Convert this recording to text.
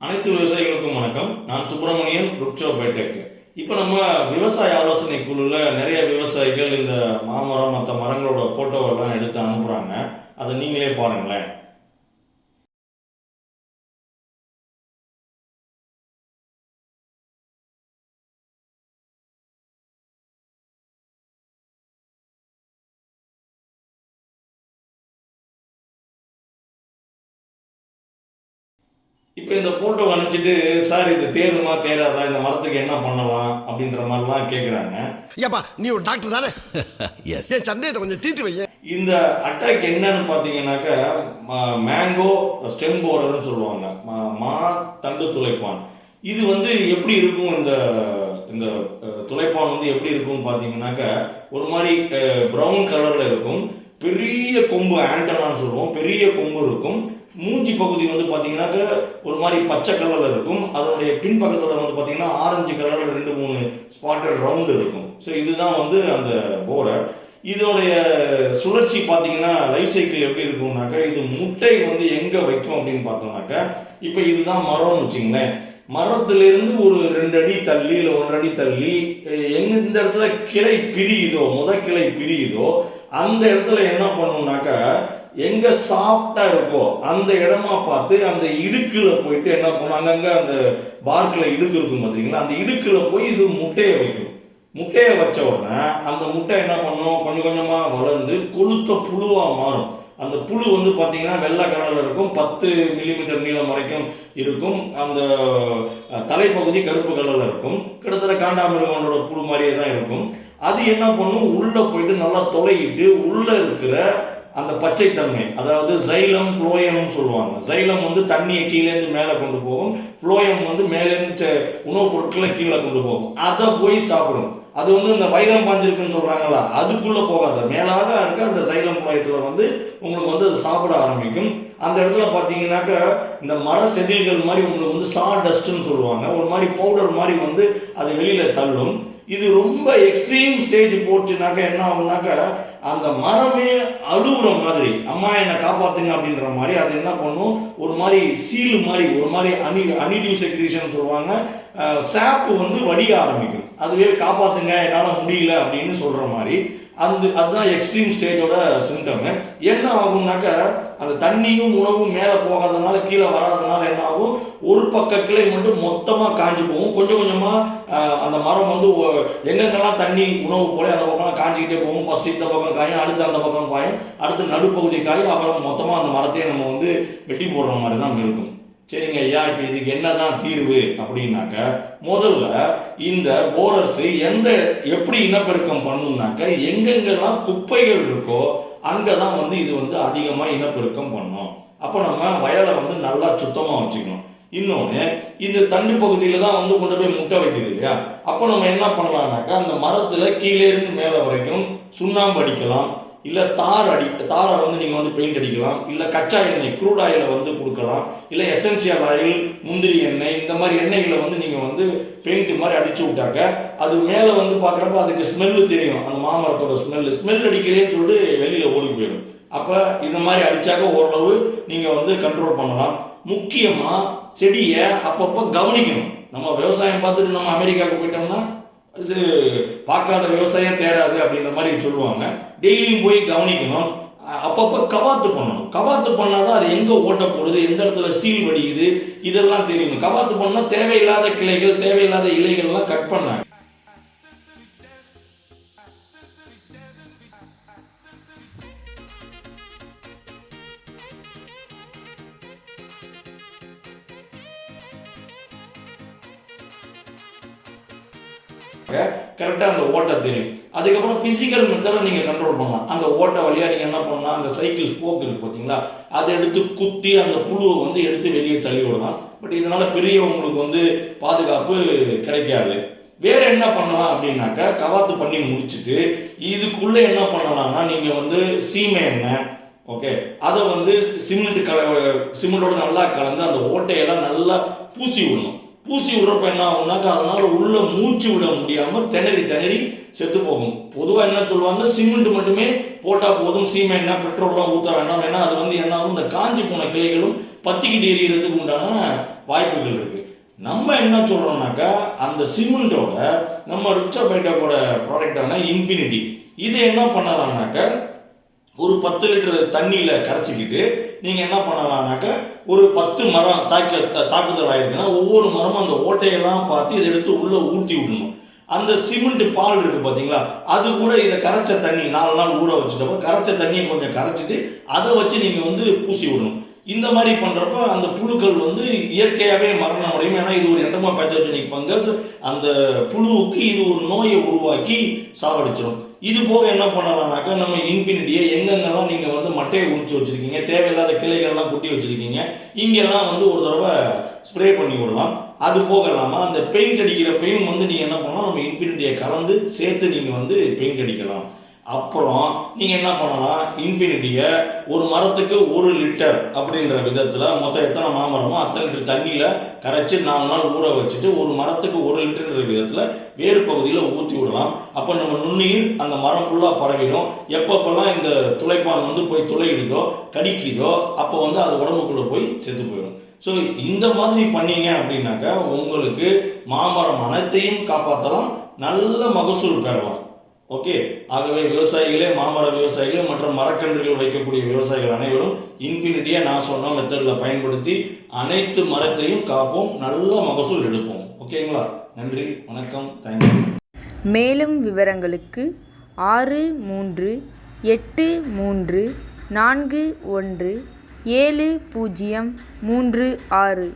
அனைத்து விவசாயிகளுக்கும் வணக்கம். நான் சுப்பிரமணியன், ருக்சோபேட்டெக். இப்போ நம்ம விவசாய ஆலோசனை குழுவில் நிறைய விவசாயிகள் இந்த மாமரம் மற்ற மரங்களோட ஃபோட்டோவெல்லாம் எடுத்து அனுப்புகிறாங்க. அதை நீங்களே பாருங்களேன். இப்போ இந்த ஃபோட்டோ அனுப்பிச்சிட்டு, சார் இது தேருமா தேராதா, இந்த மரத்துக்கு என்ன பண்ணலாம் அப்படின்ற மாதிரிலாம் கேட்குறாங்க. ஏப்பா நீ ஒரு டாக்டர் தானே? எஸ். என் சந்தேகத்தை கொஞ்சம் தீர்த்து வைங்க. இந்த அட்டாக் என்னன்னு பார்த்தீங்கன்னாக்கா, மேங்கோ ஸ்டெம் போரர்னு சொல்லுவாங்க. மா தண்டு துளைப்பான். இது வந்து எப்படி இருக்கும், இந்த இந்த துளைப்பான் வந்து எப்படி இருக்கும்னு பார்த்தீங்கன்னாக்கா, ஒரு மாதிரி ப்ரௌன் கலரில் இருக்கும். பெரிய கொம்பு, ஆண்டனான்னு சொல்லுவோம், பெரிய கொம்பு இருக்கும். மூஞ்சி பகுதி வந்து பார்த்தீங்கன்னாக்கா ஒரு மாதிரி பச்சை கலரில் இருக்கும். அதனுடைய பின்பக்கத்தில் வந்து பார்த்தீங்கன்னா ஆரஞ்சு கலரில் 2-3 ஸ்பாட்டட் ரவுண்டு இருக்கும். ஸோ இதுதான் வந்து அந்த போரர். இதோடைய சுழற்சி பார்த்தீங்கன்னா லைஃப் சைக்கிள் எப்படி இருக்கும்னாக்கா, இது முட்டை வந்து எங்கே வைக்கும் அப்படின்னு பார்த்தோம்னாக்கா, இப்போ இதுதான் மரம்னு வச்சுங்களேன். மரத்திலிருந்து ஒரு 2 அடி தள்ளி இல்லை 1 அடி தள்ளி எந்த இடத்துல கிளை பிரியுதோ, கிளை பிரியுதோ அந்த இடத்துல என்ன பண்ணணும்னாக்கா, எங்க சாஃப்டா இருக்கோ அந்த இடமா பார்த்து அந்த இடுக்குல போயிட்டு என்ன பண்ணும், அங்கங்க அந்த பார்க்ல இடுக்கு இருக்கும் பார்த்தீங்களா, அந்த இடுக்குல போய் இது முட்டையை வைக்கும். முட்டையை வச்ச உடனே அந்த முட்டை என்ன பண்ணும், கொஞ்சம் கொஞ்சமா வளர்ந்து கொளுத்த புழுவா மாறும். அந்த புழு வந்து பார்த்தீங்கன்னா வெள்ளை கலரில் இருக்கும், 10 மில்லிமீட்டர் நீளம் வரைக்கும் இருக்கும். அந்த தலைப்பகுதி கருப்பு கலரில் இருக்கும். கிட்டத்தட்ட காண்டாமிருகங்களோட புழு மாதிரியே தான் இருக்கும். அது என்ன பண்ணும், உள்ளே போயிட்டு நல்லா தொலையிட்டு உள்ளே இருக்கிற அந்த பச்சைத்தன்மை, அதாவது ஜைலம் ஃப்ளோயம்னு சொல்லுவாங்க. ஜைலம் வந்து தண்ணியை கீழேருந்து மேலே கொண்டு போகும், ஃப்ளோயம் வந்து மேலேருந்து உணவுப் பொருட்களை கீழே கொண்டு போகும். அதை போய் சாப்பிடும். அது வந்து இந்த வைரம் பாஞ்சிருக்குன்னு சொல்கிறாங்களா, அதுக்குள்ளே போகாது. மேலாக இருக்க அந்த சைலம் புலயத்தில் வந்து உங்களுக்கு வந்து அது சாப்பிட ஆரம்பிக்கும். அந்த இடத்துல பார்த்தீங்கன்னாக்க இந்த மர செதில்கள் மாதிரி உங்களுக்கு வந்து சா டஸ்ட்னு சொல்லுவாங்க, ஒரு மாதிரி பவுடர் மாதிரி வந்து அது வெளியில் தள்ளும். இது ரொம்ப எக்ஸ்ட்ரீம் ஸ்டேஜ் போச்சுனாக்கா என்ன ஆகுனாக்கா, அந்த மரமே அழுகுற மாதிரி, அம்மா என்னை காப்பாற்றுங்க அப்படின்ற மாதிரி அது என்ன பண்ணும், ஒரு மாதிரி சீல் மாதிரி, ஒரு மாதிரி அனிடியூ செக்ரீஷன் சொல்லுவாங்க, சாப்பு வந்து வடிய ஆரம்பிக்கும். அதுவே காப்பாற்றுங்க என்னால் முடியல அப்படின்னு சொல்கிற மாதிரி. அதுதான் எக்ஸ்ட்ரீம் ஸ்டேஜோட சிம்டமு. என்ன ஆகும்னாக்கா, அந்த தண்ணியும் உணவும் மேலே போகாதனால, கீழே வராதனால என்ன ஆகும், ஒரு பக்க கிளை மட்டும் மொத்தமாக காஞ்சி போகும். கொஞ்சம் கொஞ்சமாக அந்த மரம் வந்து எங்கெங்கெல்லாம் தண்ணி உணவு போல அந்த பக்கம்லாம் காஞ்சிக்கிட்டே போகும். ஃபர்ஸ்ட் இந்த பக்கம் காயும், அடுத்து அந்த பக்கம் காயும், அடுத்து நடுப்பகுதி காயும், அப்புறம் மொத்தமாக அந்த மரத்தையே நம்ம வந்து வெட்டி போடுற மாதிரி தான் இருக்கும். சரிங்க ஐயா, இப்போ இதுக்கு என்னதான் தீர்வு அப்படின்னாக்க, முதல்ல இந்த போரர்ஸ் எப்படி இனப்பெருக்கம் பண்ணும்னாக்க, எங்கெங்கெல்லாம் குப்பைகள் இருக்கோ அங்கதான் வந்து இது வந்து அதிகமாக இனப்பெருக்கம் பண்ணும். அப்போ நம்ம வயலை வந்து நல்லா சுத்தமாக வச்சுக்கணும். இன்னொன்று, இந்த தண்டு பகுதியில் தான் வந்து கொண்டு போய் முட்டை வைக்குது இல்லையா, அப்போ நம்ம என்ன பண்ணலாம்னாக்கா, அந்த மரத்தில் கீழே இருந்து மேலே வரைக்கும் சுண்ணாம்பு அடிக்கலாம், இல்லை தாரை வந்து நீங்கள் வந்து பெயிண்ட் அடிக்கலாம், இல்லை கச்சா எண்ணெய் க்ரூட் ஆயிலை வந்து கொடுக்கலாம், இல்லை எசென்சியல் ஆயில், முந்திரி எண்ணெய், இந்த மாதிரி எண்ணெய்களை வந்து நீங்கள் வந்து பெயிண்ட் மாதிரி அடிச்சு விட்டாக்க அது மேலே வந்து பார்க்குறப்ப அதுக்கு ஸ்மெல்லு தெரியும், அந்த மாமரத்தோட ஸ்மெல் அடிக்கலேன்னு சொல்லிட்டு வெளியில் ஓடி போயிடும். அப்போ இந்த மாதிரி அடித்தாக்க ஓரளவு நீங்கள் வந்து கண்ட்ரோல் பண்ணலாம். முக்கியமாக செடியை அப்பப்போ கவனிக்கணும். நம்ம விவசாயம் பார்த்துட்டு நம்ம அமெரிக்காவுக்கு போயிட்டோம்னா இது பார்க்காத விவசாயம் தேராது அப்படின்ற மாதிரி சொல்லுவாங்க. டெய்லியும் போய் கவனிக்கணும். அப்பப்போ கவாத்து பண்ணணும். கவாத்து பண்ணாதான் அது எங்கே ஓட்ட போடுது, எந்த இடத்துல சீல் வடியுது, இதெல்லாம் தெரியணும். கவாத்து பண்ணால் தேவையில்லாத கிளைகள், தேவையில்லாத இலைகள்லாம் கட் பண்ணாங்க. கரெக்டாக அந்த ஓட்டை தெரியும். அதுக்கப்புறம் ஃபிசிக்கல் மெத்தடை நீங்கள் கண்ட்ரோல் பண்ணலாம். அந்த ஓட்டை வழியாக நீங்கள் என்ன பண்ணலாம், அந்த சைக்கிள் ஸ்போக் இருக்குது பார்த்தீங்களா, அதை எடுத்து குத்தி அந்த புழுவை வந்து எடுத்து வெளியே தள்ளி விடலாம். பட் இதனால் பெரிய உங்களுக்கு வந்து பாதுகாப்பு கிடைக்காது. வேறு என்ன பண்ணலாம் அப்படின்னாக்கா, கவாத்து பண்ணி முடிச்சுட்டு இதுக்குள்ளே என்ன பண்ணலாம்னா, நீங்கள் வந்து சீமை எண்ணெய், ஓகே, அதை வந்து சிமெண்டோட நல்லா கலந்து அந்த ஓட்டையெல்லாம் நல்லா பூசி விடணும். பூசி விடுறப்ப என்ன ஆகும்னாக்கா அதனால உள்ள மூச்சு விட முடியாமல் திணறி செத்து போகும். பொதுவாக என்ன சொல்லுவாங்க, சிமெண்ட் மட்டுமே போட்டால் போதும், சீமெண்ணா பெட்ரோல்லாம் ஊற்ற வேண்டாம். ஏன்னா அது வந்து என்ன ஆகும், இந்த காஞ்சி போன கிளைகளும் பத்திக்கிட்டு எரியறதுக்கு உண்டான வாய்ப்புகள் இருக்குது. நம்ம என்ன சொல்கிறோம்னாக்கா அந்த சிமெண்ட்டோட நம்ம ரிச்சர்பைட்டோட ப்ராடக்டான இன்ஃபினிட்டி இதை என்ன பண்ணலாம்னாக்கா ஒரு 10 லிட்டர் தண்ணியில் கரைச்சிக்கிட்டு நீங்கள் என்ன பண்ணலாம்னாக்க ஒரு 10 மரம் தாக்குதல் ஆகிருக்குன்னா ஒவ்வொரு மரமும் அந்த ஓட்டையெல்லாம் பார்த்து இதை எடுத்து உள்ளே ஊற்றி விடணும். அந்த சிமெண்ட் பால் இருக்குது பார்த்தீங்களா, அது கூட இதை கரைச்ச தண்ணி 4 நாள் ஊற வச்சுட்டப்போ கரைச்ச தண்ணியை கொஞ்சம் கரைச்சிட்டு அதை வச்சு நீங்கள் வந்து பூசி விடணும். இந்த மாதிரி பண்ணுறப்ப அந்த புழுக்கள் வந்து இயற்கையாகவே மரணம் அடையும். ஏன்னா இது ஒரு எண்டமா பேத்தோஜெனிக் ஃபங்கஸ். அந்த புழுவுக்கு இது ஒரு நோயை உருவாக்கி சாவடிச்சிடும். இது போக என்ன பண்ணலாம்னாக்கா நம்ம இன்ஃபினிட்டியை எங்கெங்கெல்லாம் நீங்கள் வந்து மட்டையை உரிச்சு வச்சுருக்கீங்க, தேவையில்லாத கிளைகள்லாம் குட்டி வச்சுருக்கீங்க, இங்கெல்லாம் வந்து ஒரு தடவை ஸ்ப்ரே பண்ணி விடலாம். அது போக இல்லாமல் அந்த பெயிண்ட் அடிக்கிறப்பையும் வந்து நீங்கள் என்ன பண்ணலாம், நம்ம இன்ஃபினிட்டியை கலந்து சேர்த்து நீங்கள் வந்து பெயிண்ட் அடிக்கலாம். அப்புறம் நீங்கள் என்ன பண்ணலாம், இன்ஃபினிட்டியை ஒரு மரத்துக்கு 1 லிட்டர் அப்படின்ற விதத்தில் மொத்தம் எத்தனை மாமரமோ அத்தனை லிட்டர் தண்ணியில் கரைச்சி 4 நாள் ஊற வச்சுட்டு ஒரு மரத்துக்கு 1 லிட்டர்ன்ற விதத்தில் வேறு பகுதியில் ஊற்றி விடலாம். அப்போ நம்ம நுண்ணுயிர் அந்த மரம் ஃபுல்லாக பரவிடும். எப்பப்பெல்லாம் இந்த துளைப்பான் வந்து போய் துளையிடுதோ கடிக்குதோ அப்போ வந்து அது உடம்புக்குள்ளே போய் செத்து போயிடும். ஸோ இந்த மாதிரி பண்ணீங்க அப்படின்னாக்கா உங்களுக்கு மாமரம் அனைத்தையும் காப்பாற்றலாம், நல்ல மகசூல் பெறலாம். ஓகே, ஆகவே விவசாயிகளே, மாமர விவசாயிகளே மற்றும் மரக்கன்றுகள் வைக்கக்கூடிய விவசாயிகள் அனைவரும் இன்ஃபினிட்டியை நான் சொன்ன மெத்தடில் பயன்படுத்தி அனைத்து மரத்தையும் காப்போம், நல்ல மகசூல் எடுப்போம். ஓகேங்களா? நன்றி, வணக்கம், தேங்க்யூ. மேலும் விவரங்களுக்கு 6383417036